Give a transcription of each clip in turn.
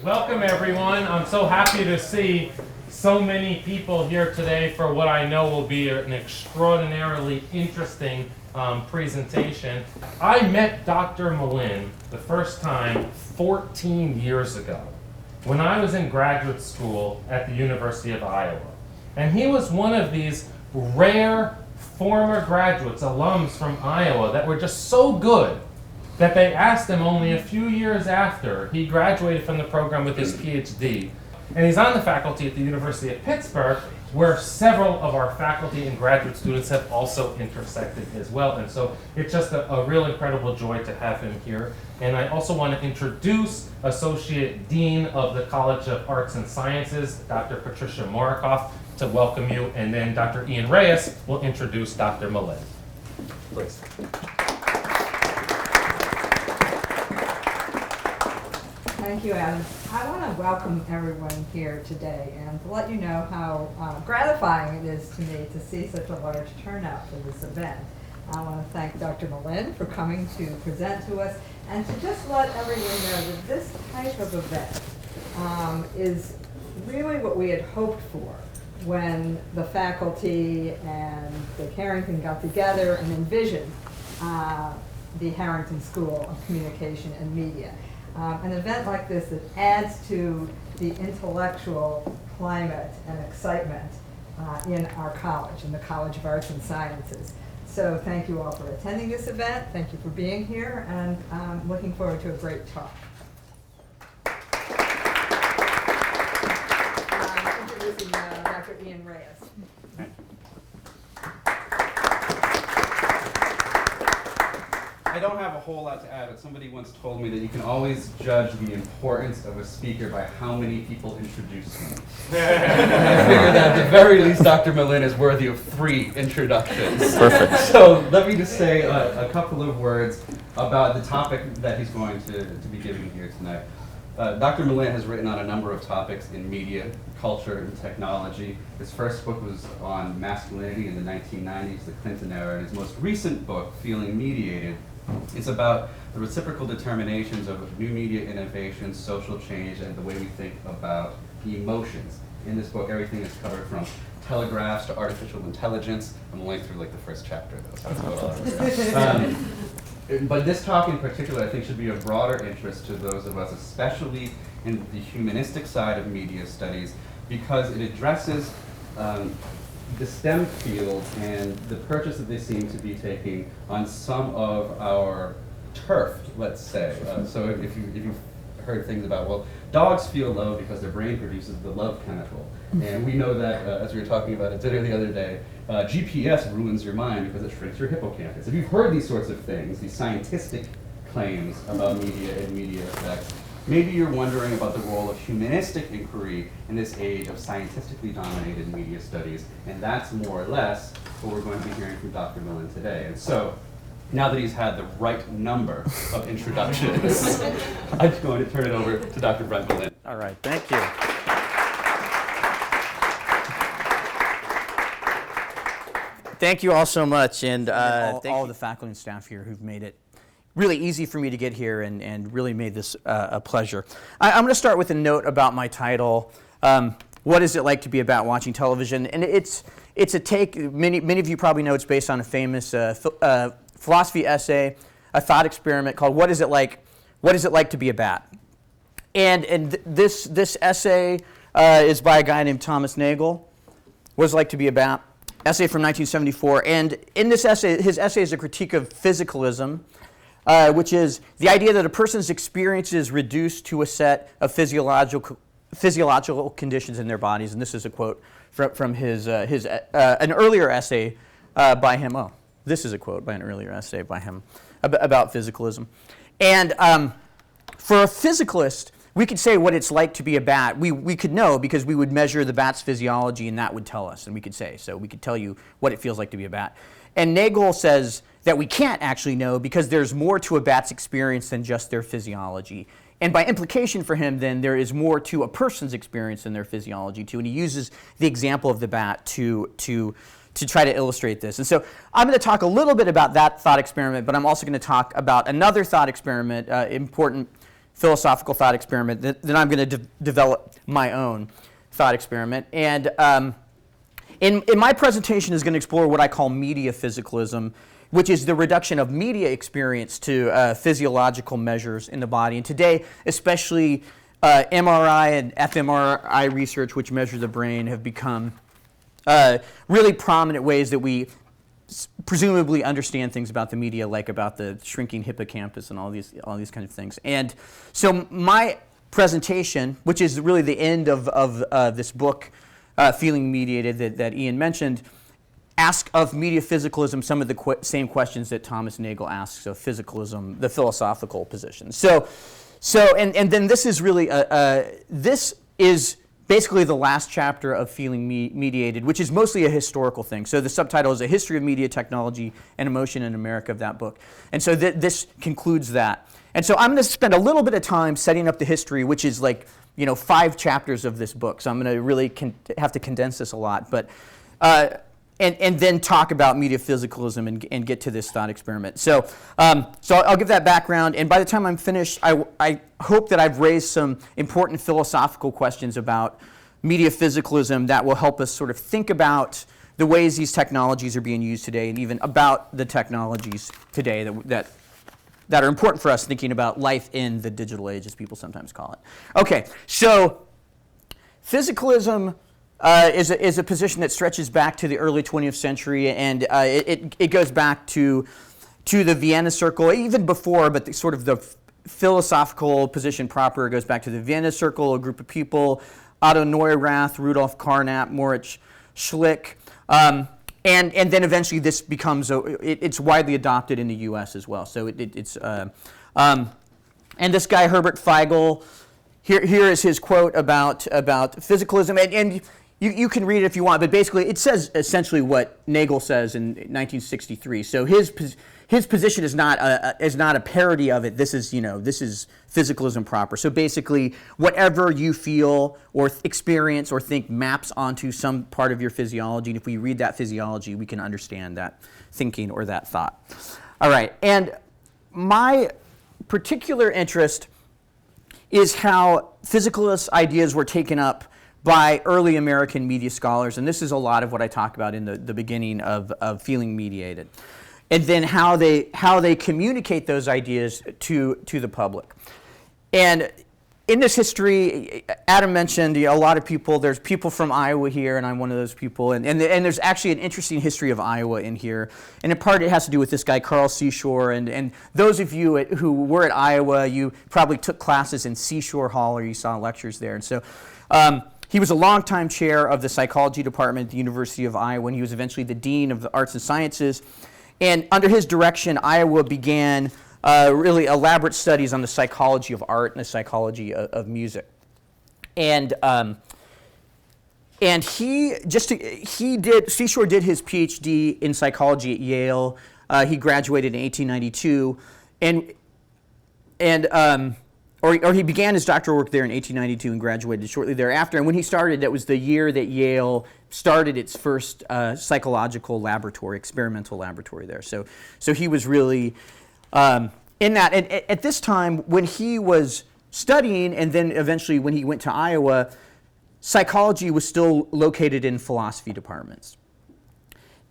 Welcome, everyone. I'm so happy to see so many people here today for what I know will be an extraordinarily interesting presentation. I met Dr. Malin the first time 14 years ago when I was in graduate school at the University of Iowa. And he was one of these rare former graduates, alums from Iowa, that were just so good that they asked him only a few years after he graduated from the program with his Ph.D. And he's on the faculty at the University of Pittsburgh, where several of our faculty and graduate students have also intersected as well. And so it's just a real incredible joy to have him here. And I also want to introduce Associate Dean of the College of Arts and Sciences, Dr. Patricia Morikoff, to welcome you. And then Dr. Ian Reyes will introduce Dr. Malin. Please. Thank you, Adam. I want to welcome everyone here today and to let you know how gratifying it is to me to see such a large turnout for this event. I want to thank Dr. Malin for coming to present to us and to just let everyone know that this type of event is really what we had hoped for when the faculty and the Harrington got together and envisioned the Harrington School of Communication and Media. An event like this that adds to the intellectual climate and excitement in our college, in the College of Arts and Sciences. So thank you all for attending this event. Thank you for being here, and I'm looking forward to a great talk. Introducing Dr. Ian Reyes. I don't have a whole lot to add, but somebody once told me that you can always judge the importance of a speaker by how many people introduce him. And I figured that at the very least, Dr. Malin is worthy of 3 introductions. Perfect. So let me just say a couple of words about the topic that he's going to be giving here tonight. Dr. Malin has written on a number of topics in media, culture, and technology. His first book was on masculinity in the 1990s, the Clinton era, and his most recent book, Feeling Mediated, it's about the reciprocal determinations of new media innovations, social change, and the way we think about emotions. In this book, everything is covered from telegraphs to artificial intelligence. I'm only through like the first chapter, though, so that's about all. But this talk in particular, I think, should be of broader interest to those of us, especially in the humanistic side of media studies, because it addresses the STEM field and the purchase that they seem to be taking on some of our turf, let's say. So if you've heard things about, well, dogs feel love because their brain produces the love chemical. And we know that, as we were talking about at dinner the other day, GPS ruins your mind because it shrinks your hippocampus. If you've heard these sorts of things, these scientific claims about media and media effects, maybe you're wondering about the role of humanistic inquiry in this age of scientifically dominated media studies, and that's more or less what we're going to be hearing from Dr. Malin today. And so, now that he's had the right number of introductions, I'm going to turn it over to Dr. Brent Malin. All right, thank you. Thank you all so much, and all the faculty and staff here who've made it really easy for me to get here and really made this a pleasure. I'm going to start with a note about my title. What is it like to be about watching television? And it's a take. Many of you probably know it's based on a famous philosophy essay, a thought experiment called "What is it like? What is it like to be a bat?" And this essay is by a guy named Thomas Nagel. What is it like to be a bat? Essay from 1974. And in this essay, his essay is a critique of physicalism, which is the idea that a person's experience is reduced to a set of physiological conditions in their bodies. And this is a quote from an earlier essay by him. Oh, this is a quote by an earlier essay by him about physicalism. And for a physicalist, we could say what it's like to be a bat. We could know because we would measure the bat's physiology and that would tell us, and we could say. So we could tell you what it feels like to be a bat. And Nagel says that we can't actually know because there's more to a bat's experience than just their physiology. And by implication for him, then, there is more to a person's experience than their physiology, too. And he uses the example of the bat to try to illustrate this. And so I'm going to talk a little bit about that thought experiment, but I'm also going to talk about another thought experiment, important philosophical thought experiment, then I'm going to develop my own thought experiment. And in my presentation is going to explore what I call media physicalism, which is the reduction of media experience to physiological measures in the body. And today, especially MRI and fMRI research, which measure the brain, have become really prominent ways that we presumably understand things about the media, like about the shrinking hippocampus and all these kind of things. And so my presentation, which is really the end of this book, Feeling Mediated, that Ian mentioned, ask of media physicalism some of the same questions that Thomas Nagel asks of physicalism, the philosophical position. So then this is really this is basically the last chapter of Feeling Mediated, which is mostly a historical thing. So the subtitle is A History of Media Technology and Emotion in America of that book. And so this concludes that. And so I'm going to spend a little bit of time setting up the history, which is like 5 chapters of this book. So I'm going to really have to condense this a lot. But and then talk about media physicalism and get to this thought experiment. So I'll give that background, and by the time I'm finished, I hope that I've raised some important philosophical questions about media physicalism that will help us sort of think about the ways these technologies are being used today, and even about the technologies today that are important for us thinking about life in the digital age, as people sometimes call it. Okay, so physicalism is a position that stretches back to the early 20th century, and it goes back to the Vienna Circle, even before, but the philosophical position proper goes back to the Vienna Circle, a group of people, Otto Neurath, Rudolf Carnap, Moritz Schlick, and then eventually this becomes, it's widely adopted in the US as well. So and this guy, Herbert Feigl, here is his quote about physicalism, and you can read it if you want, but basically it says essentially what Nagel says in 1963. So his position is not a parody of it. This is physicalism proper. So basically, whatever you feel or experience or think maps onto some part of your physiology, and if we read that physiology, we can understand that thinking or that thought. All right, and my particular interest is how physicalist ideas were taken up by early American media scholars, and this is a lot of what I talk about in the beginning of Feeling Mediated, and then how they communicate those ideas to the public. And in this history, Adam mentioned a lot of people. There's people from Iowa here, and I'm one of those people. And there's actually an interesting history of Iowa in here. And in part, it has to do with this guy, Carl Seashore. And those of you who were at Iowa, you probably took classes in Seashore Hall, or you saw lectures there. And so he was a longtime chair of the psychology department at the University of Iowa, and he was eventually the dean of the arts and sciences. And under his direction, Iowa began really elaborate studies on the psychology of art and the psychology of music. And Seashore did his Ph.D. in psychology at Yale. He graduated in 1892, or he began his doctoral work there in 1892 and graduated shortly thereafter. And when he started, that was the year that Yale started its first psychological laboratory, experimental laboratory there. So he was really in that. And at this time, when he was studying, and then eventually when he went to Iowa, psychology was still located in philosophy departments.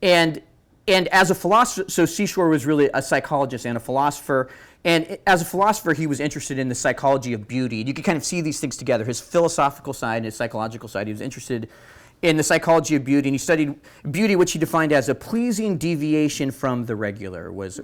And as a philosopher, so Seashore was really a psychologist and a philosopher. And as a philosopher, he was interested in the psychology of beauty. And you can kind of see these things together, his philosophical side and his psychological side. He was interested in the psychology of beauty, and he studied beauty, which he defined as a pleasing deviation from the regular, was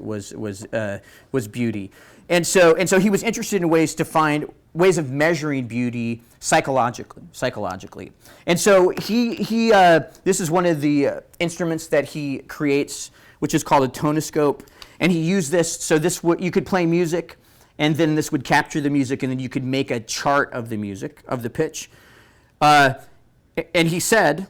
beauty. And so he was interested in ways to find ways of measuring beauty psychologically. And so this is one of the instruments that he creates, which is called a tonoscope. And he used this, so you could play music, and then this would capture the music, and then you could make a chart of the music, of the pitch. And he said,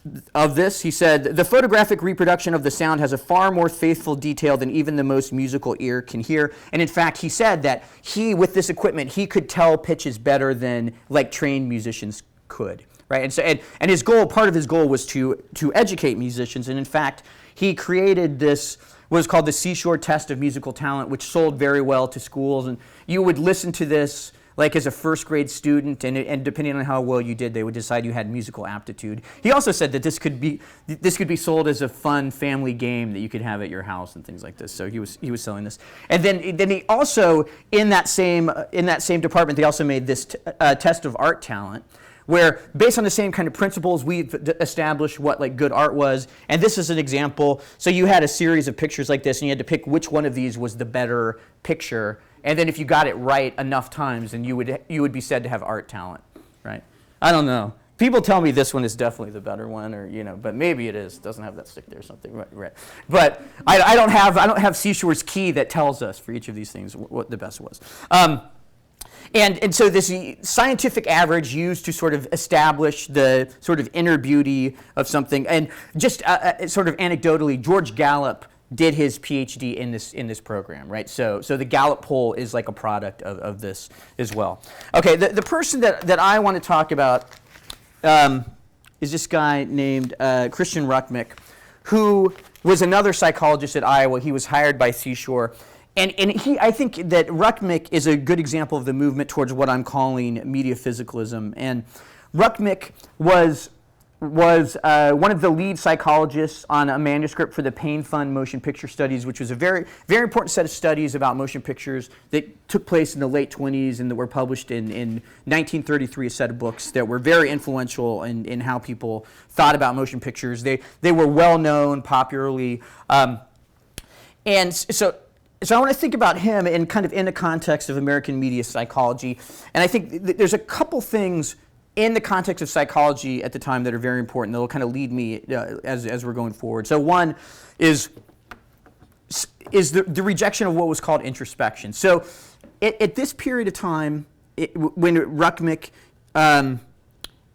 the photographic reproduction of the sound has a far more faithful detail than even the most musical ear can hear. And in fact, he said that with this equipment, he could tell pitches better than like trained musicians could, right? And so, and his goal, part of his goal was to educate musicians. And in fact, he created this, was called the Seashore Test of Musical Talent, which sold very well to schools. And you would listen to this like as a first grade student, and depending on how well you did, they would decide you had musical aptitude. He also said that this could be sold as a fun family game that you could have at your house and things like this. So he was selling this. And then he also, in that same department, they also made this test of art talent, where based on the same kind of principles, we've established what like good art was. And this is an example. So you had a series of pictures like this, and you had to pick which one of these was the better picture. And then if you got it right enough times, then you would be said to have art talent, right? I don't know. People tell me this one is definitely the better one, or but maybe it is. It doesn't have that stick there or something, right? But I don't have Seashore's key that tells us for each of these things what the best was. And so this scientific average used to sort of establish the sort of inner beauty of something. And just sort of anecdotally, George Gallup did his Ph.D. in this program, right? So the Gallup poll is like a product of this as well. Okay, the person that I want to talk about is this guy named Christian Ruckmick, who was another psychologist at Iowa. He was hired by Seashore. And I think that Ruckmick is a good example of the movement towards what I'm calling media physicalism. And Ruckmick was one of the lead psychologists on a manuscript for the Pain Fund Motion Picture Studies, which was a very, very important set of studies about motion pictures that took place in the late 20s and that were published in 1933, a set of books that were very influential in how people thought about motion pictures. They were well known popularly. And so I want to think about him in kind of in the context of American media psychology. And I think there's a couple things in the context of psychology at the time that are very important that will kind of lead me as we're going forward. So one is the rejection of what was called introspection. So at this period of time, when Ruckmick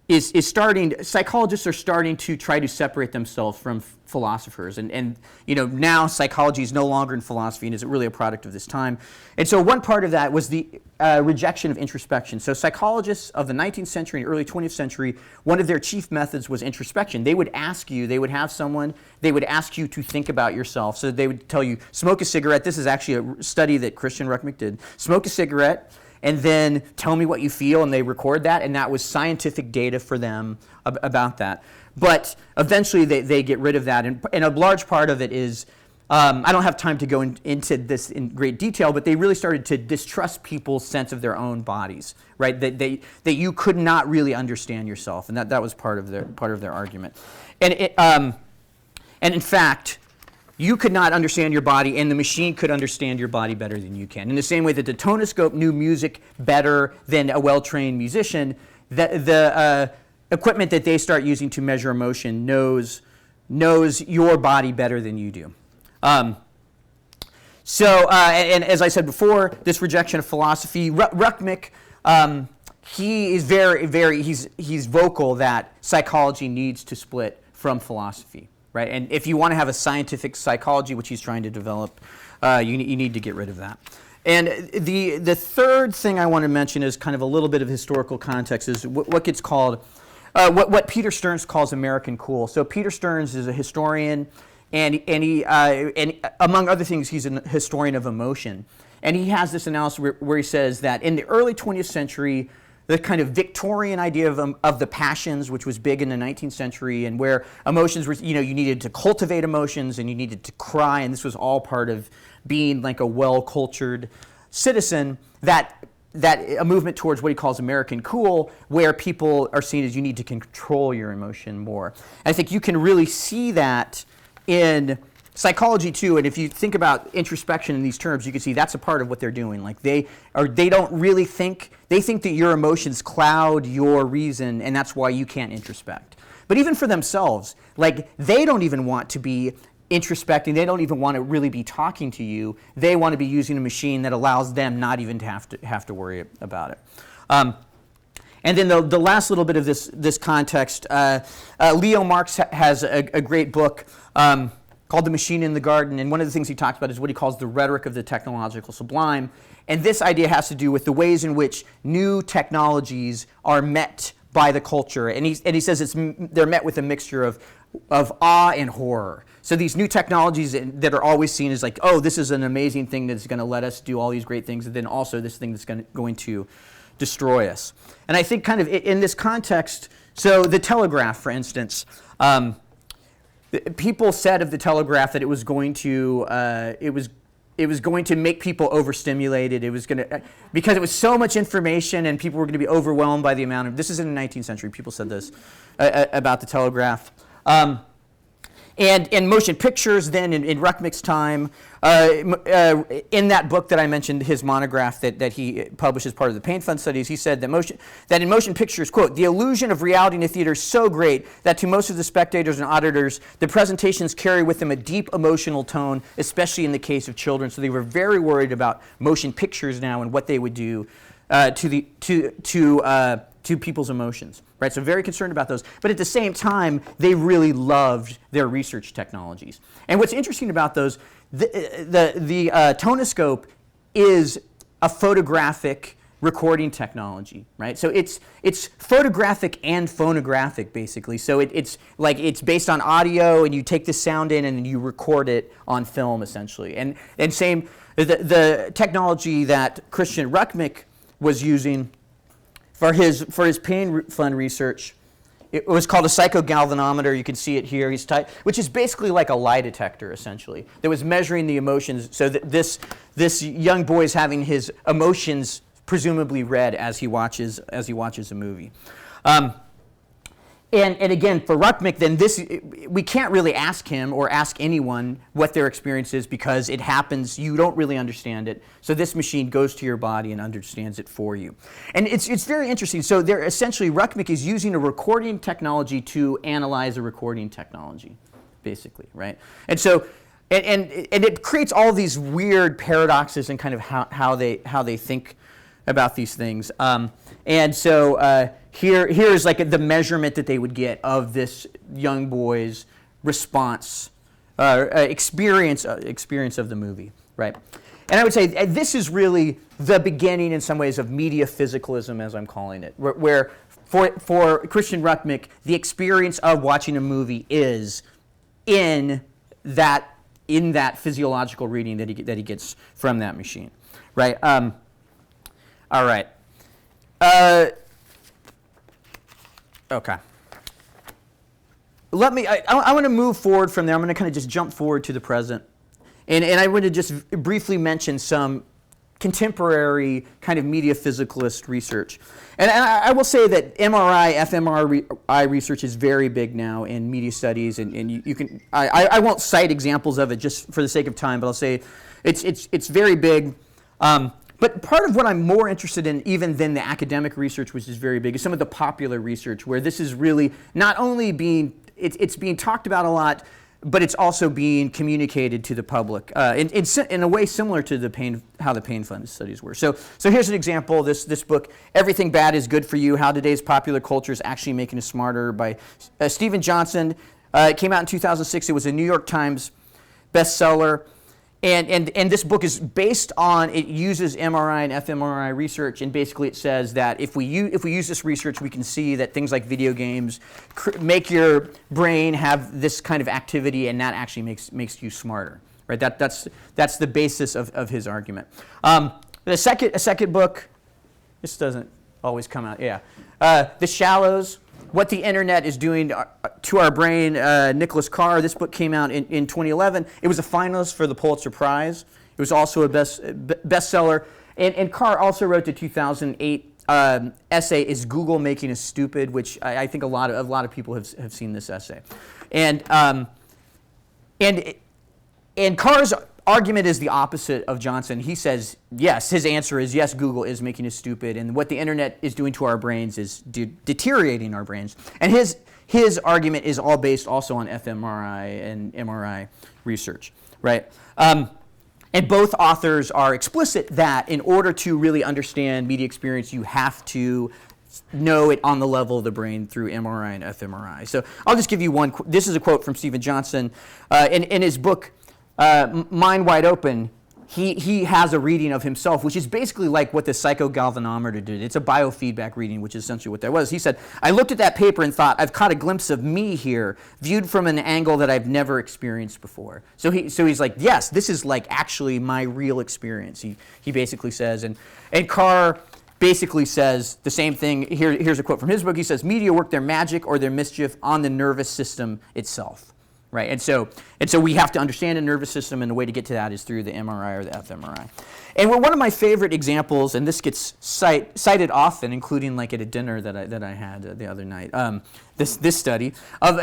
is starting, psychologists are starting to try to separate themselves from philosophers. And now psychology is no longer in philosophy and is really a product of this time. And so one part of that was the rejection of introspection. So psychologists of the 19th century and early 20th century, one of their chief methods was introspection. They would ask you to think about yourself. So they would tell you, smoke a cigarette. This is actually a study that Christian Ruckmick did. Smoke a cigarette, and then tell me what you feel, and they record that, and that was scientific data for them about that. But eventually they get rid of that, and a large part of it is, I don't have time to go into this in great detail, but they really started to distrust people's sense of their own bodies, right? That you could not really understand yourself, and that was part of their argument. And in fact, you could not understand your body, and the machine could understand your body better than you can. In the same way that the tonoscope knew music better than a well-trained musician, the equipment that they start using to measure emotion knows your body better than you do. And as I said before, this rejection of philosophy, Ruckmick, he is he's vocal that psychology needs to split from philosophy. Right, and if you want to have a scientific psychology, which he's trying to develop, you need to get rid of that. And the third thing I want to mention is kind of a little bit of historical context, is what gets called, what Peter Stearns calls American cool. So Peter Stearns is a historian, and among other things, he's a historian of emotion. And he has this analysis where he says that in the early 20th century, the kind of Victorian idea of the passions, which was big in the 19th century, and where emotions were, you needed to cultivate emotions and you needed to cry, and this was all part of being like a well-cultured citizen, that a movement towards what he calls American cool, where people are seen as you need to control your emotion more. And I think you can really see that in psychology too, and if you think about introspection in these terms, you can see that's a part of what they're doing. Like they don't really think, they think that your emotions cloud your reason, and that's why you can't introspect. But even for themselves, like they don't even want to be introspecting, they don't even want to really be talking to you. They want to be using a machine that allows them not even to have to worry about it. And then the last little bit of this context, Leo Marx has a great book called The Machine in the Garden, and one of the things he talks about is what he calls the rhetoric of the technological sublime. And this idea has to do with the ways in which new technologies are met by the culture. And he says they're met with a mixture of awe and horror. So these new technologies that are always seen as like, oh, this is an amazing thing that's going to let us do all these great things, and then also this thing that's going to destroy us. And I think kind of in this context, so the telegraph, for instance, people said of the telegraph that it was going to make people overstimulated. It was going to, because it was so much information and people were going to be overwhelmed by the amount of, this is in the 19th century, people said this about the telegraph. And in motion pictures, then in Rukmik's time, in that book that I mentioned, his monograph that he published as part of the Pain Fund studies, he said that in motion pictures, quote, the illusion of reality in the theater is so great that to most of the spectators and auditors, the presentations carry with them a deep emotional tone, especially in the case of children. So they were very worried about motion pictures now and what they would do to people's emotions, right? So very concerned about those. But at the same time, they really loved their research technologies. And what's interesting about those, the tonoscope is a photographic recording technology, right? So it's photographic and phonographic, basically. So it's based on audio, and you take the sound in and you record it on film, essentially. And same, the technology that Christian Rukmik was using for his pain fund research, it was called a psychogalvanometer. You can see it here. Which is basically like a lie detector, essentially, that was measuring the emotions. So that this young boy is having his emotions presumably read as he watches a movie. And again, for Rukmik, then we can't really ask him or ask anyone what their experience is, because it happens, you don't really understand it. So this machine goes to your body and understands it for you. And it's very interesting. So they're essentially, Rukmik is using a recording technology to analyze a recording technology, basically, right? And so, and it creates all these weird paradoxes in kind of how they think about these things. And so here's like the measurement that they would get of this young boy's response, experience of the movie, right? And I would say this is really the beginning, in some ways, of media physicalism, as I'm calling it, where for Christian Rukmik, the experience of watching a movie is in that physiological reading that he gets from that machine, right? All right. Okay. I want to move forward from there. I'm going to kind of just jump forward to the present. And I want to just briefly mention some contemporary kind of media physicalist research. And I will say that MRI, fMRI research is very big now in media studies, and you can, I won't cite examples of it just for the sake of time, but I'll say it's very big. But part of what I'm more interested in, even than the academic research, which is very big, is some of the popular research, where this is really not only it's being talked about a lot, but it's also being communicated to the public in a way similar to how the Pain Fund studies were. So here's an example. This book, Everything Bad is Good for You: How Today's Popular Culture is Actually Making Us Smarter, by Stephen Johnson. It came out in 2006. It was a New York Times bestseller. And this book is based on, it uses MRI and fMRI research, and basically it says that if we use this research, we can see that things like video games make your brain have this kind of activity, and that actually makes you smarter, right? That's the basis of his argument. A second book, this doesn't always come out, yeah. The Shallows, What the Internet is Doing to Our Brain, Nicholas Carr. This book came out in 2011. It was a finalist for the Pulitzer Prize. It was also a bestseller. And Carr also wrote the 2008 essay, Is Google Making Us Stupid?, which I think a lot of people have seen this essay. And Carr's argument is the opposite of Johnson. He says, yes, his answer is yes, Google is making us stupid, and what the internet is doing to our brains is deteriorating our brains. And his argument is all based also on fMRI and MRI research, right? And both authors are explicit that in order to really understand media experience, you have to know it on the level of the brain through MRI and fMRI. So I'll just give you one. This is a quote from Stephen Johnson in his book, Mind Wide Open. he has a reading of himself, which is basically like what the psychogalvanometer did. It's a biofeedback reading, which is essentially what that was. He said, I looked at that paper and thought, I've caught a glimpse of me here, viewed from an angle that I've never experienced before. So he's like, yes, this is like actually my real experience, he basically says. And Carr basically says the same thing. Here's a quote from his book. He says, media work their magic or their mischief on the nervous system itself. Right, and so we have to understand the nervous system, and the way to get to that is through the MRI or the fMRI. And one of my favorite examples, and this gets cited often, including like at a dinner that I had the other night. This study of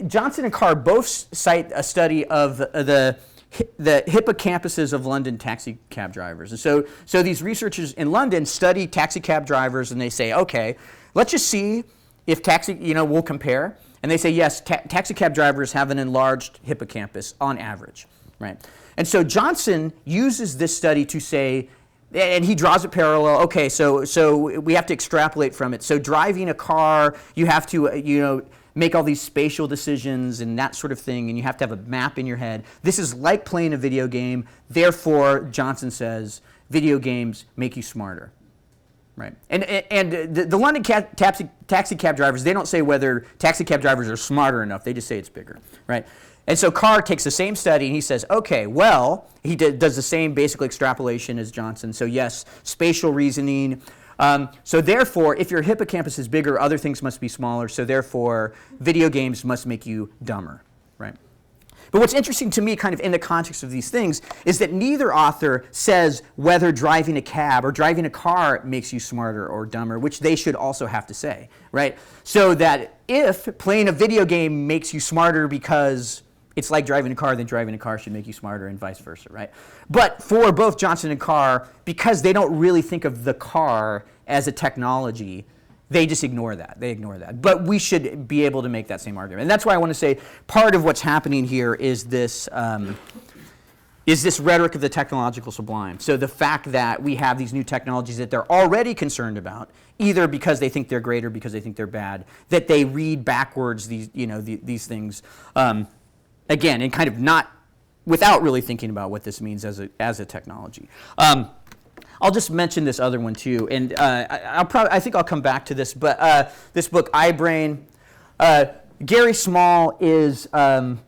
Johnson and Carr both cite a study of the hippocampuses of London taxi cab drivers. And so these researchers in London study taxi cab drivers, and they say, okay, let's just see if we'll compare. And they say, yes, taxi cab drivers have an enlarged hippocampus on average, right? And so Johnson uses this study to say, and he draws a parallel, okay, so we have to extrapolate from it. So driving a car, you have to, make all these spatial decisions and that sort of thing, and you have to have a map in your head. This is like playing a video game. Therefore, Johnson says, video games make you smarter. Right, and the London taxi cab drivers, they don't say whether taxi cab drivers are smarter enough. They just say it's bigger, right? And so Carr takes the same study and he says, okay, well, he does the same basic extrapolation as Johnson. So yes, spatial reasoning. So therefore, if your hippocampus is bigger, other things must be smaller. So therefore, video games must make you dumber, right? But what's interesting to me kind of in the context of these things is that neither author says whether driving a cab or driving a car makes you smarter or dumber, which they should also have to say, right? So that if playing a video game makes you smarter because it's like driving a car, then driving a car should make you smarter and vice versa, right? But for both Johnson and Carr, because they don't really think of the car as a technology, they just ignore that. They ignore that. But we should be able to make that same argument. And that's why I want to say part of what's happening here is this rhetoric of the technological sublime. So the fact that we have these new technologies that they're already concerned about, either because they think they're great or because they think they're bad, that they read backwards these things, again, and kind of not without really thinking about what this means as a technology. I'll just mention this other one too, and I think I'll come back to this. But this book, iBrain, Gary Small is a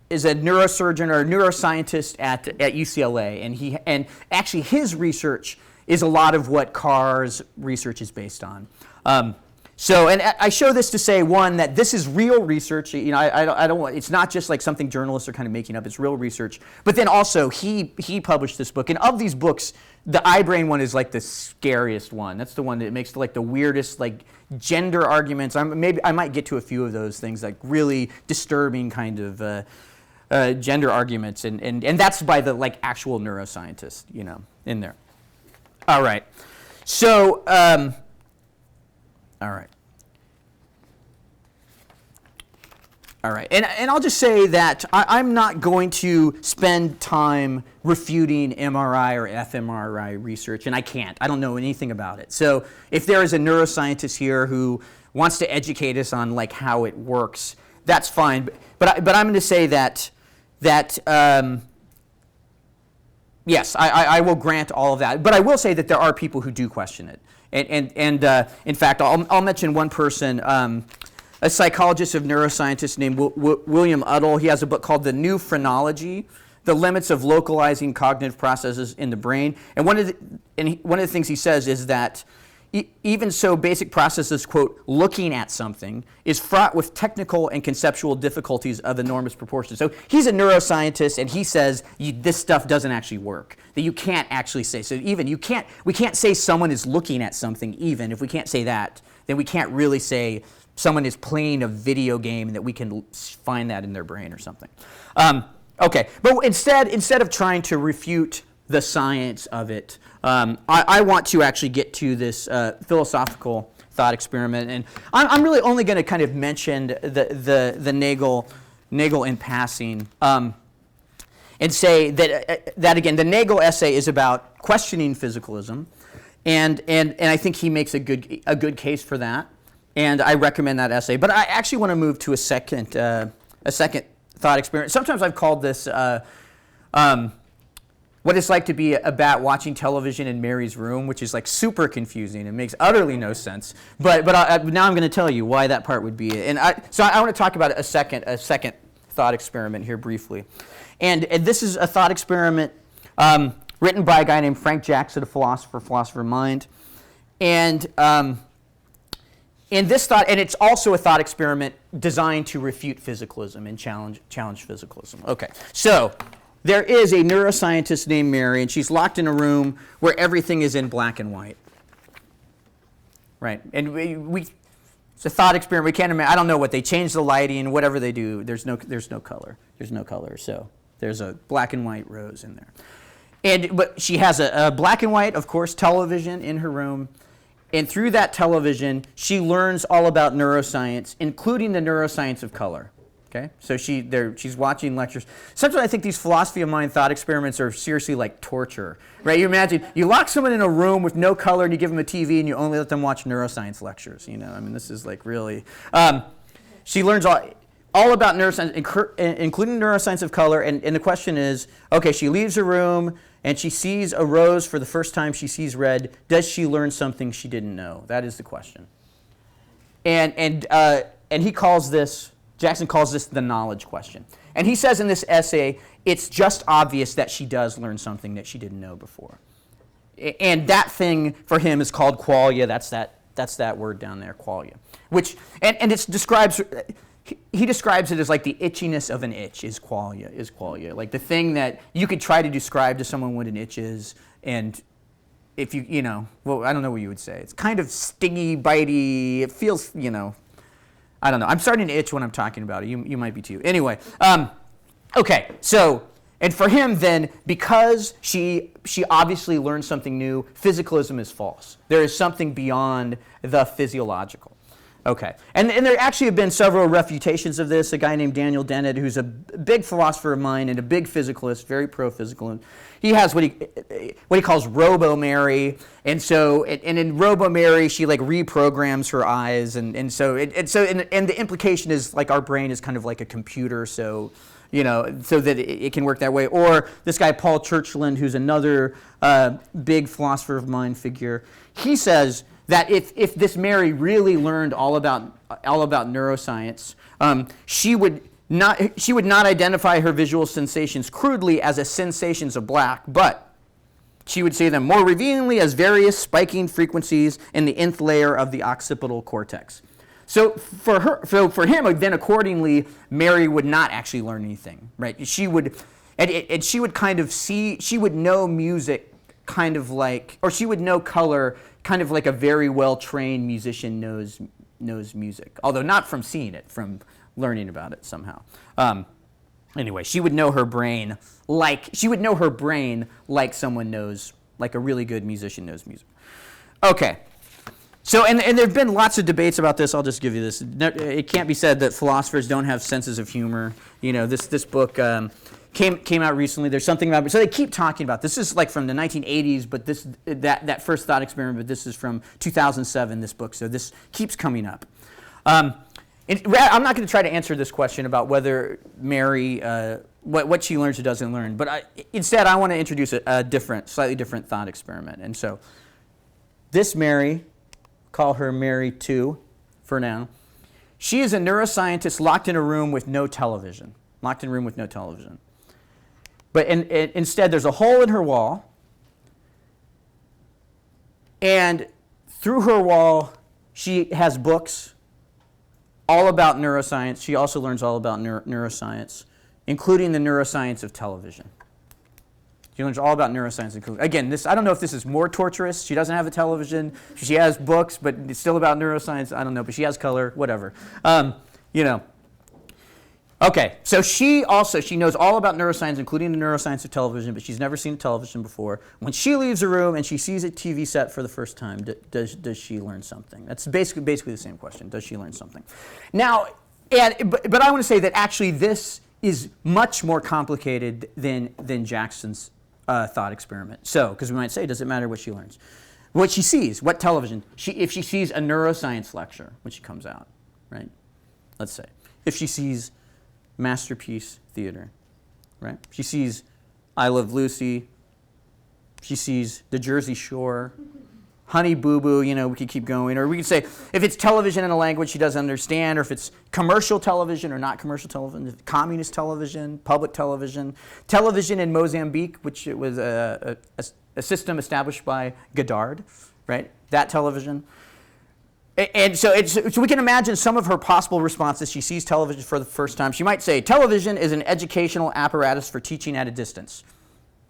neurosurgeon or a neuroscientist at UCLA, and actually his research is a lot of what Carr's research is based on. So, and I show this to say, one, that this is real research. I don't want, it's not just like something journalists are kind of making up. It's real research. But then also, he published this book, and of these books, the iBrain one is like the scariest one. That's the one that makes like the weirdest like gender arguments. I might get to a few of those things, like really disturbing kind of gender arguments, and that's by the like actual neuroscientist, in there. All right, so. All right, and I'll just say that I'm not going to spend time refuting MRI or fMRI research, and I can't. I don't know anything about it. So if there is a neuroscientist here who wants to educate us on like how it works, that's fine. But I'm going to say that yes, I will grant all of that. But I will say that there are people who do question it. And in fact, I'll mention one person, a psychologist of neuroscientist named William Uddle. He has a book called The New Phrenology, The Limits of Localizing Cognitive Processes in the Brain. And one of the things he says is that even so basic processes, quote, looking at something, is fraught with technical and conceptual difficulties of enormous proportions. So he's a neuroscientist, and he says this stuff doesn't actually work, that you can't actually say. So even we can't say someone is looking at something. Even if we can't say that, then we can't really say someone is playing a video game and that we can find that in their brain or something. Okay, but instead of trying to refute the science of it, I want to actually get to this philosophical thought experiment, and I'm really only going to kind of mention the Nagel in passing, and say that again, the Nagel essay is about questioning physicalism, and I think he makes a good case for that, and I recommend that essay. But I actually want to move to a second thought experiment. Sometimes I've called this what it's like to be a bat watching television in Mary's room, which is like super confusing. It makes utterly no sense. But now I'm going to tell you why that part would be it. And so I want to talk about a second thought experiment here briefly. And this is a thought experiment written by a guy named Frank Jackson, a philosopher mind. And in this thought, and it's also a thought experiment designed to refute physicalism and challenge physicalism. Okay, so there is a neuroscientist named Mary, and she's locked in a room where everything is in black and white. Right, and it's a thought experiment. We can't imagine. I don't know what they change the lighting, whatever they do. There's no color. There's no color. So there's a black and white rose in there, but she has a black and white, of course, television in her room. And through that television, she learns all about neuroscience, including the neuroscience of color. Okay, so she's watching lectures. Sometimes I think these philosophy of mind thought experiments are seriously like torture, right? You imagine you lock someone in a room with no color and you give them a TV and you only let them watch neuroscience lectures. You know, I mean, this is like really. She learns all about neuroscience, including neuroscience of color. And the question is, okay, she leaves her room and she sees a rose for the first time. She sees red. Does she learn something she didn't know? That is the question. And he calls this. Jackson calls this the knowledge question. And he says in this essay, it's just obvious that she does learn something that she didn't know before. And that thing for him is called qualia. That's that word down there, qualia. Which, and it describes, he describes it as like the itchiness of an itch is qualia. Like the thing that you could try to describe to someone what an itch is, and if well, I don't know what you would say. It's kind of stingy, bitey, it feels, I don't know. I'm starting to itch when I'm talking about it. You might be too. Anyway, okay. So, and for him then, because she obviously learned something new, physicalism is false. There is something beyond the physiological. Okay. And there actually have been several refutations of this. A guy named Daniel Dennett, who's a big philosopher of mind and a big physicalist, very pro-physical. He has what he calls Robo Mary. And in Robo Mary, she like reprograms her eyes. And the implication is like our brain is kind of like a computer, so that it can work that way. Or this guy, Paul Churchland, who's another big philosopher of mind figure, he says that if this Mary really learned all about neuroscience, she would not identify her visual sensations crudely as sensations of black, but she would see them more revealingly as various spiking frequencies in the nth layer of the occipital cortex. So for him, then accordingly, Mary would not actually learn anything, right? She would kind of see, she would know music kind of like, or she would know color kind of like a very well-trained musician knows music, although not from seeing it, from learning about it somehow. Anyway, she would know her brain like someone knows, like a really good musician knows music. Okay. So, and there have been lots of debates about this. I'll just give you this. It can't be said that philosophers don't have senses of humor. This book came out recently. There's something about it. So they keep talking about this. This is like from the 1980s, but that first thought experiment, but this is from 2007, this book. So this keeps coming up. I'm not going to try to answer this question about whether Mary, what she learns or doesn't learn, but instead I want to introduce a slightly different thought experiment. And so this Mary, call her Mary 2 for now. She is a neuroscientist locked in a room with no television. But instead, there's a hole in her wall, and through her wall, she has books all about neuroscience. She also learns all about neuroscience, including the neuroscience of television. She learns all about neuroscience. Again, I don't know if this is more torturous. She doesn't have a television. She has books, but it's still about neuroscience. I don't know, but she has color, whatever. Okay, so she knows all about neuroscience, including the neuroscience of television, but she's never seen television before. When she leaves a room and she sees a TV set for the first time, does she learn something? That's basically the same question. Does she learn something? Now, but I want to say that actually this is much more complicated than Jackson's thought experiment. So, because we might say, does it matter what she learns? What she sees, what television? If she sees a neuroscience lecture when she comes out, right? Let's say. If she sees Masterpiece Theater, right? She sees I Love Lucy. She sees the Jersey Shore. Honey Boo Boo, we could keep going. Or we could say, if it's television in a language she doesn't understand, or if it's commercial television or not commercial television, communist television, public television, television in Mozambique, which it was a system established by Godard, right? That television. And so we can imagine some of her possible responses. She sees television for the first time. She might say, television is an educational apparatus for teaching at a distance.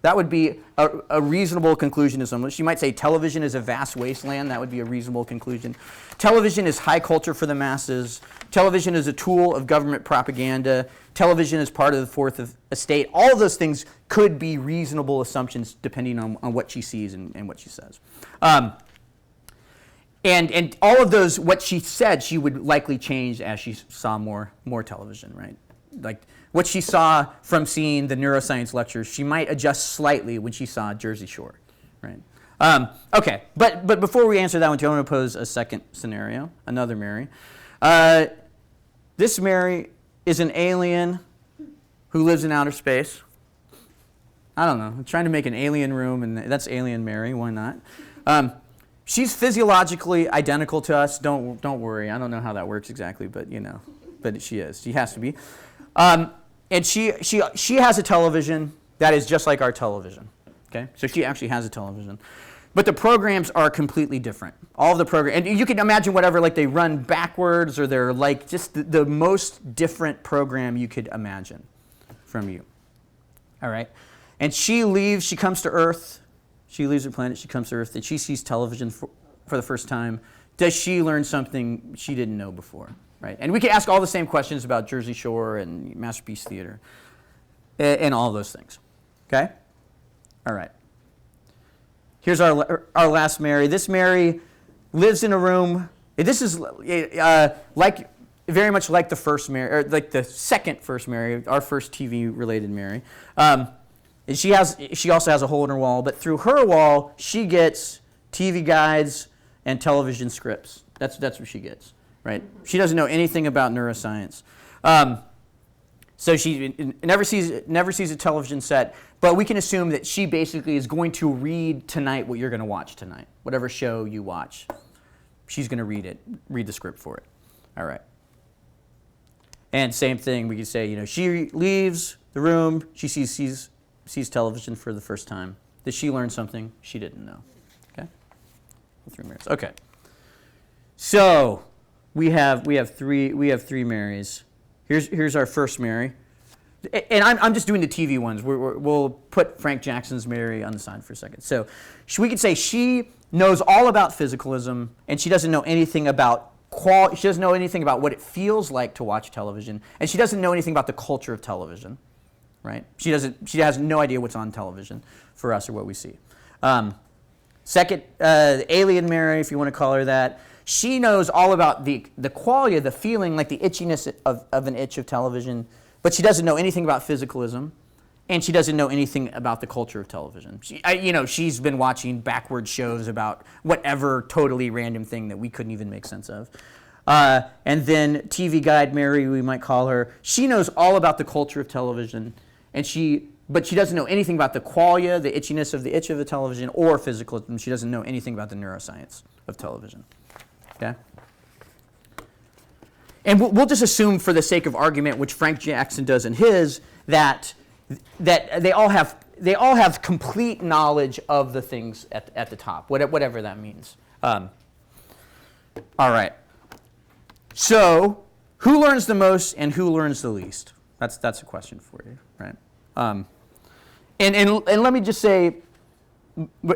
That would be a reasonable conclusion to someone. She might say television is a vast wasteland. That would be a reasonable conclusion. Television is high culture for the masses. Television is a tool of government propaganda. Television is part of the Fourth Estate. All of those things could be reasonable assumptions depending on what she sees and what she says. And all of those, what she said, she would likely change as she saw more television, right? Like what she saw from seeing the neuroscience lectures, she might adjust slightly when she saw Jersey Shore, right? Okay, but before we answer that one, I want to pose a second scenario, another Mary. This Mary is an alien who lives in outer space. I don't know, I'm trying to make an alien room, and that's Alien Mary, why not? She's physiologically identical to us. Don't worry, I don't know how that works exactly, but but she is. She has to be. And she has a television that is just like our television. Okay, so she actually has a television, but the programs are completely different. All of the programs, and you can imagine whatever, like they run backwards, or they're like just the most different program you could imagine from you. All right, and she leaves. She comes to Earth. She leaves her planet. She comes to Earth, and she sees television for the first time. Does she learn something she didn't know before? Right? And we could ask all the same questions about Jersey Shore and Masterpiece Theater and all those things. Okay? All right. Here's our last Mary. This Mary lives in a room. This is very much like the first Mary, or like the second first Mary, our first TV-related Mary. And she also has a hole in her wall, but through her wall, she gets TV guides and television scripts. That's what she gets. Right? She doesn't know anything about neuroscience. So she never sees a television set, but we can assume that she basically is going to read tonight what you're going to watch tonight. Whatever show you watch, she's going to read the script for it. All right. And same thing, we could say, she leaves the room, she sees television for the first time. Did she learn something she didn't know? Okay? 3 Marys. Okay. So we have three Marys. Here's our first Mary, and I'm just doing the TV ones. We'll put Frank Jackson's Mary on the side for a second. So we could say she knows all about physicalism, and she doesn't know anything about she doesn't know anything about what it feels like to watch television, and she doesn't know anything about the culture of television. Right? She has no idea what's on television for us or what we see. Second, the alien Mary, if you want to call her that. She knows all about the qualia, the feeling, like the itchiness of an itch of television, but she doesn't know anything about physicalism, and she doesn't know anything about the culture of television. She's been watching backward shows about whatever totally random thing that we couldn't even make sense of. And then TV Guide Mary, we might call her. She knows all about the culture of television, but she doesn't know anything about the qualia, the itchiness of the itch of the television, or physicalism. She doesn't know anything about the neuroscience of television. Okay? And we'll just assume, for the sake of argument, which Frank Jackson does in his, that they all have complete knowledge of the things at the top, whatever that means. All right. So, who learns the most and who learns the least? That's a question for you, right? And let me just say,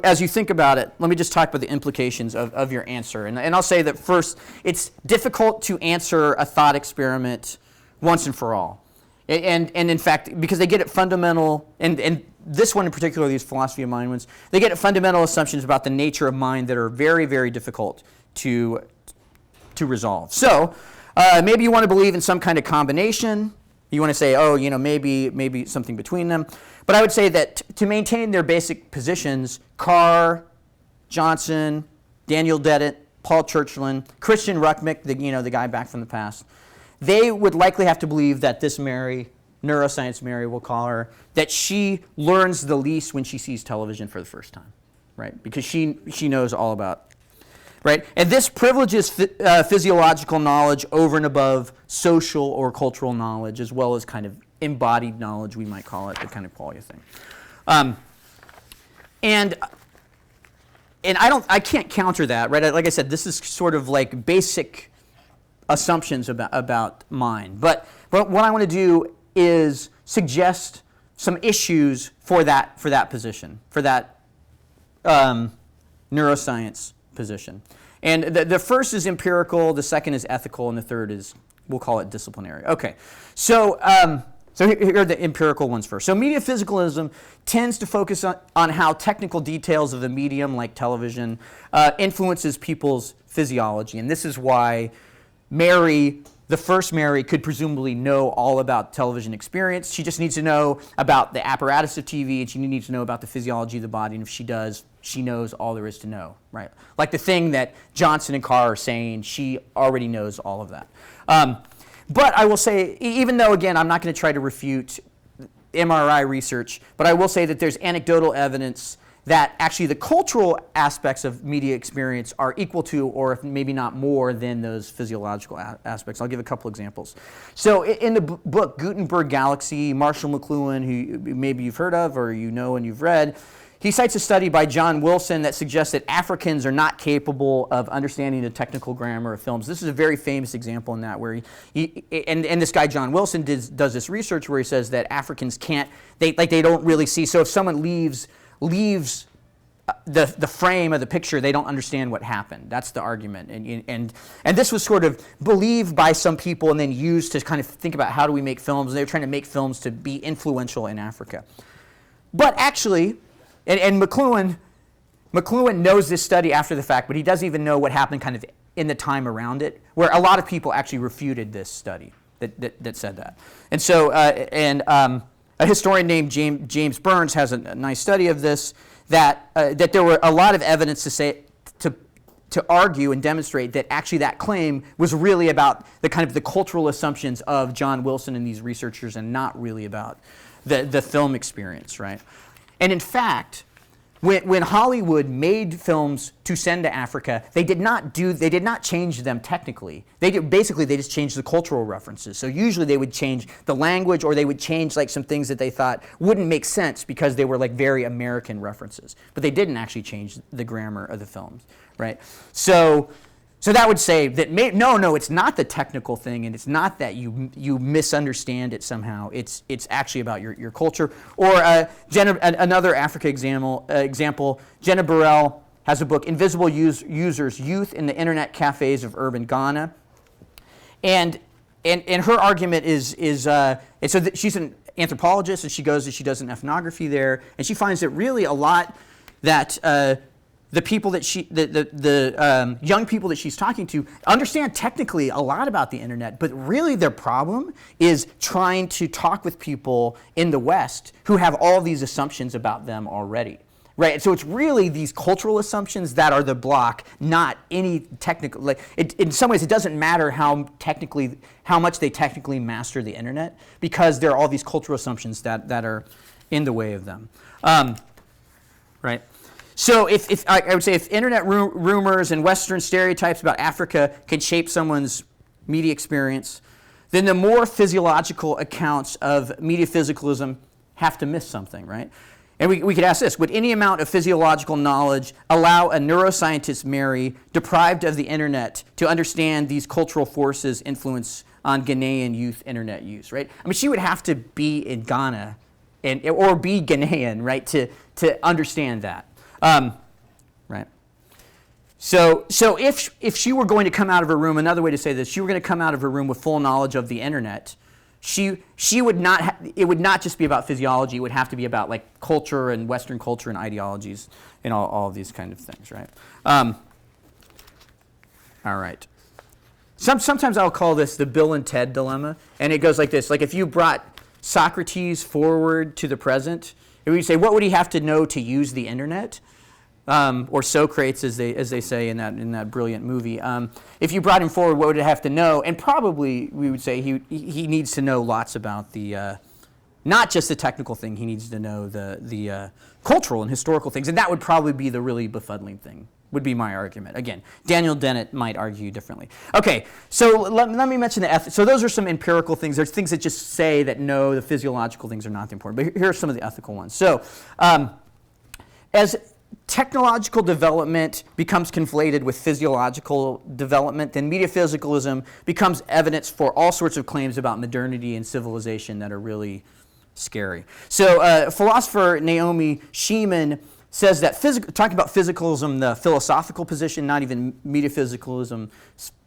as you think about it, let me just talk about the implications of your answer. And I'll say that first, it's difficult to answer a thought experiment once and for all. And in fact, because they get at fundamental, and this one in particular, these philosophy of mind ones, they get at fundamental assumptions about the nature of mind that are very, very difficult to resolve. So maybe you want to believe in some kind of combination. You want to say, maybe something between them. But I would say that to maintain their basic positions, Carr, Johnson, Daniel Dennett, Paul Churchland, Christian Ruckmick, the guy back from the past, they would likely have to believe that this Mary neuroscience Mary, we'll call her, that she learns the least when she sees television for the first time, right? Because she knows all about, right? And this privileges physiological knowledge over and above social or cultural knowledge, as well as kind of embodied knowledge, we might call it, the kind of quality thing. And I can't counter that, right? Like I said, this is sort of like basic assumptions about mind. But what I want to do is suggest some issues for that position, for that neuroscience position. And the first is empirical, the second is ethical, and the third is, we'll call it disciplinary. Okay, so here are the empirical ones first. So media physicalism tends to focus on how technical details of the medium, like television, influences people's physiology. And this is why Mary, the first Mary, could presumably know all about television experience. She just needs to know about the apparatus of TV, and she needs to know about the physiology of the body. And if she does, she knows all there is to know, right? Like the thing that Johnson and Carr are saying, she already knows all of that. But I will say, even though, again, I'm not going to try to refute MRI research, but I will say that there's anecdotal evidence that actually the cultural aspects of media experience are equal to, or if maybe not more than, those physiological aspects. I'll give a couple examples. So in the book Gutenberg Galaxy, Marshall McLuhan, who maybe you've heard of or you know and you've read, he cites a study by John Wilson that suggests that Africans are not capable of understanding the technical grammar of films. This is a very famous example in that, where and this guy John Wilson does this research where he says that Africans can't, they don't really see. So if someone leaves the frame of the picture, they don't understand what happened. That's the argument. And this was sort of believed by some people and then used to kind of think about how do we make films. And they were trying to make films to be influential in Africa. But actually, and McLuhan knows this study after the fact, but he doesn't even know what happened kind of in the time around it, where a lot of people actually refuted this study that said that. And so, a historian named James Burns has a nice study of this, that there were a lot of evidence to argue and demonstrate that actually that claim was really about the kind of the cultural assumptions of John Wilson and these researchers, and not really about the film experience, right? And in fact, when Hollywood made films to send to Africa, they did not change them technically. They just changed the cultural references. So usually they would change the language, or they would change like some things that they thought wouldn't make sense because they were like very American references. But they didn't actually change the grammar of the films, right? So that would say that no, it's not the technical thing, and it's not that you misunderstand it somehow. It's actually about your culture. Or another Africa example, Jenna Burrell has a book, Invisible Users, Youth in the Internet Cafes of Urban Ghana. And her argument is so that she's an anthropologist, and she goes and she does an ethnography there, and she finds that really a lot that the people that the young people that she's talking to understand technically a lot about the internet, but really their problem is trying to talk with people in the West who have all these assumptions about them already, right? So it's really these cultural assumptions that are the block, not any technical. Like in some ways, it doesn't matter how much they technically master the internet, because there are all these cultural assumptions that are in the way of them, right? So if I would say if internet rumors and Western stereotypes about Africa can shape someone's media experience, then the more physiological accounts of media physicalism have to miss something, right? And we could ask this: would any amount of physiological knowledge allow a neuroscientist Mary, deprived of the internet, to understand these cultural forces' influence on Ghanaian youth internet use, right? I mean, she would have to be in Ghana or be Ghanaian, right, to understand that. Right. So if she were going to come out of her room, another way to say this, she were going to come out of her room with full knowledge of the internet, she would not. It would not just be about physiology. It would have to be about like culture and Western culture and ideologies and all of these kind of things, right? All right. Sometimes I'll call this the Bill and Ted dilemma, and it goes like this: like if you brought Socrates forward to the present, if we say, what would he have to know to use the internet? Or Socrates, as they say in that brilliant movie. If you brought him forward, what would he have to know? And probably we would say he needs to know lots about the not just the technical thing. He needs to know the cultural and historical things, and that would probably be the really befuddling thing, would be my argument. Again, Daniel Dennett might argue differently. Okay, so let me mention the ethics. So those are some empirical things. There's things that just say that no, the physiological things are not important. But here are some of the ethical ones. So as technological development becomes conflated with physiological development, then metaphysicalism becomes evidence for all sorts of claims about modernity and civilization that are really scary. So philosopher Naomi Sheeman says that, talking about physicalism, the philosophical position, not even metaphysicalism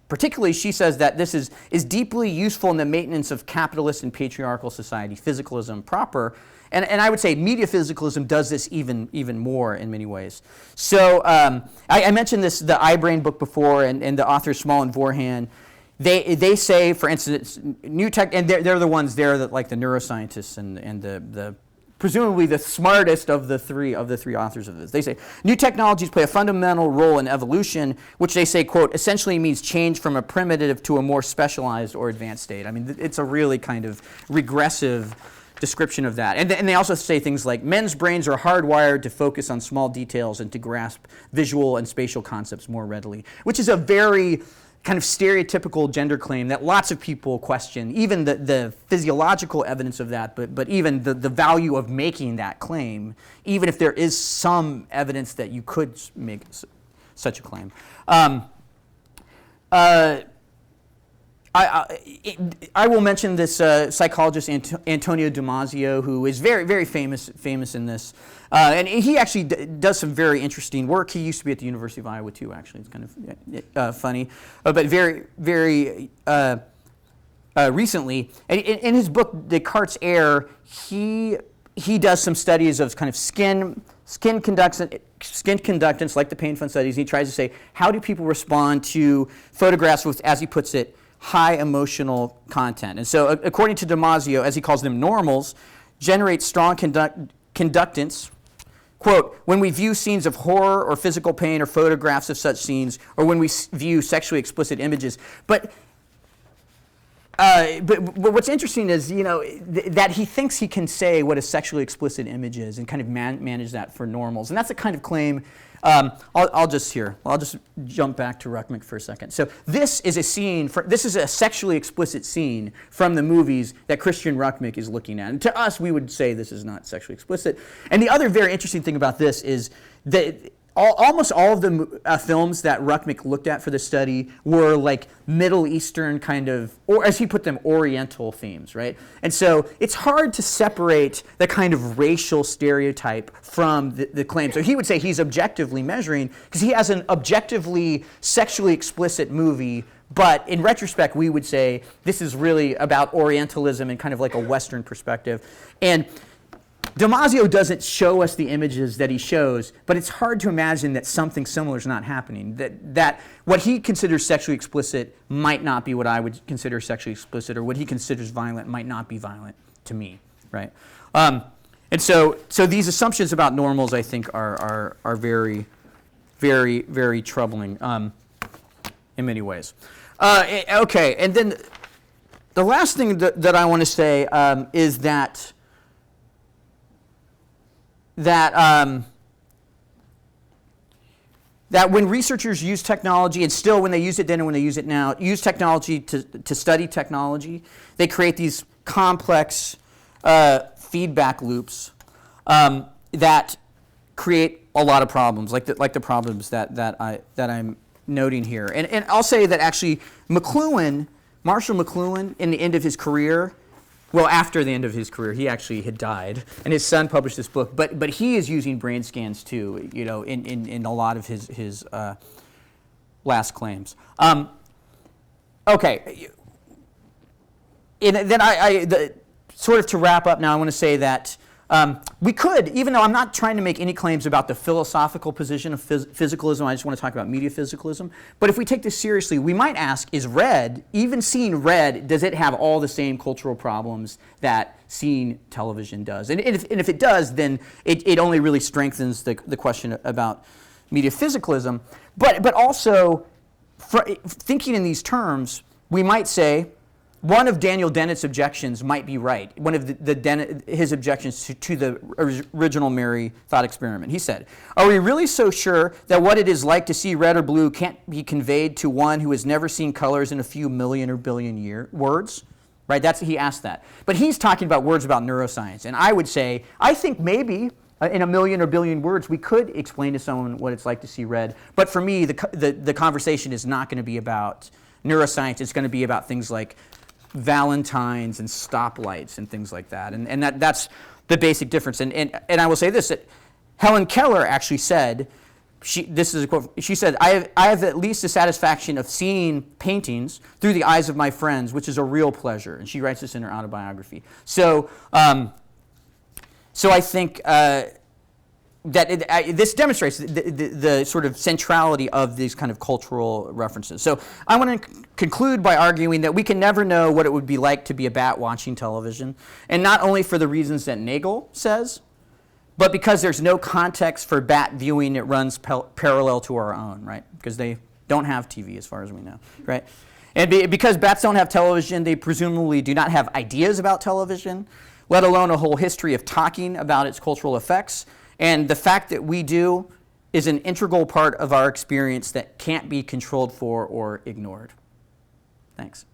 particularly, she says that this is deeply useful in the maintenance of capitalist and patriarchal society, physicalism proper. And I would say metaphysicalism does this even more in many ways. So I mentioned this, the iBrain book before, and the authors Small and Vorhan. They say, for instance, new tech, and they're the ones there that like the neuroscientists and the presumably the smartest of the three authors of this. They say new technologies play a fundamental role in evolution, which they say, quote, essentially means change from a primitive to a more specialized or advanced state. I mean, it's a really kind of regressive description of that. And they also say things like men's brains are hardwired to focus on small details and to grasp visual and spatial concepts more readily, which is a very kind of stereotypical gender claim that lots of people question, even the physiological evidence of that, but even the value of making that claim, even if there is some evidence that you could make such a claim. I will mention this psychologist Antonio Damasio, who is very, very famous in this. And he actually does some very interesting work. He used to be at the University of Iowa, too, actually. It's kind of funny. But very, very recently, in his book, Descartes' Error, he does some studies of kind of skin conductance, like the pain fun studies. He tries to say, how do people respond to photographs with, as he puts it, high emotional content? And so according to Damasio, as he calls them, normals generate strong conductance, quote, when we view scenes of horror or physical pain or photographs of such scenes, or when we view sexually explicit images. But what's interesting is, that he thinks he can say what a sexually explicit image is and kind of manage that for normals. And that's a kind of claim. I'll just jump back to Ruckmick for a second. So this is a scene, this is a sexually explicit scene from the movies that Christian Ruckmick is looking at. And to us, we would say this is not sexually explicit. And the other very interesting thing about this is that almost all of the films that Ruckmick looked at for the study were like Middle Eastern kind of, or as he put them, Oriental themes, right? And so it's hard to separate the kind of racial stereotype from the claim. So he would say he's objectively measuring, because he has an objectively sexually explicit movie, but in retrospect, we would say this is really about Orientalism and kind of like a Western perspective. And Damasio doesn't show us the images that he shows, but it's hard to imagine that something similar is not happening. That what he considers sexually explicit might not be what I would consider sexually explicit, or what he considers violent might not be violent to me, right? And so these assumptions about normals, I think, are very, very, very troubling in many ways. Okay, and then the last thing that I want to say is that when researchers use technology, and still when they use it then and when they use it now, use technology to study technology, they create these complex feedback loops that create a lot of problems, like the problems that I'm noting here. And I'll say that actually Marshall McLuhan, in the end of his career, well, after the end of his career, he actually had died, and his son published this book. But he is using brain scans too, in a lot of his last claims. Okay, and then sort of to wrap up now, I want to say that we could, even though I'm not trying to make any claims about the philosophical position of physicalism, I just want to talk about metaphysicalism. But if we take this seriously, we might ask, is red, even seeing red, does it have all the same cultural problems that seeing television does? And if it does, then it only really strengthens the question about metaphysicalism. But also, thinking in these terms, we might say, one of Daniel Dennett's objections might be right. One of his objections to the original Mary thought experiment. He said, "Are we really so sure that what it is like to see red or blue can't be conveyed to one who has never seen colors in a few million or billion words?" Right? He asked that. But he's talking about words about neuroscience. And I would say, I think maybe in a million or billion words we could explain to someone what it's like to see red. But for me, the conversation is not going to be about neuroscience. It's going to be about things like Valentines and stoplights and things like that. And that's the basic difference. And I will say this, that Helen Keller actually said, this is a quote, she said, I have at least the satisfaction of seeing paintings through the eyes of my friends, which is a real pleasure. And she writes this in her autobiography. So I think that this demonstrates the sort of centrality of these kind of cultural references. So I want to conclude by arguing that we can never know what it would be like to be a bat watching television, and not only for the reasons that Nagel says, but because there's no context for bat viewing, it runs parallel to our own, right? Because they don't have TV as far as we know, right? And because bats don't have television, they presumably do not have ideas about television, let alone a whole history of talking about its cultural effects. And the fact that we do is an integral part of our experience that can't be controlled for or ignored. Thanks.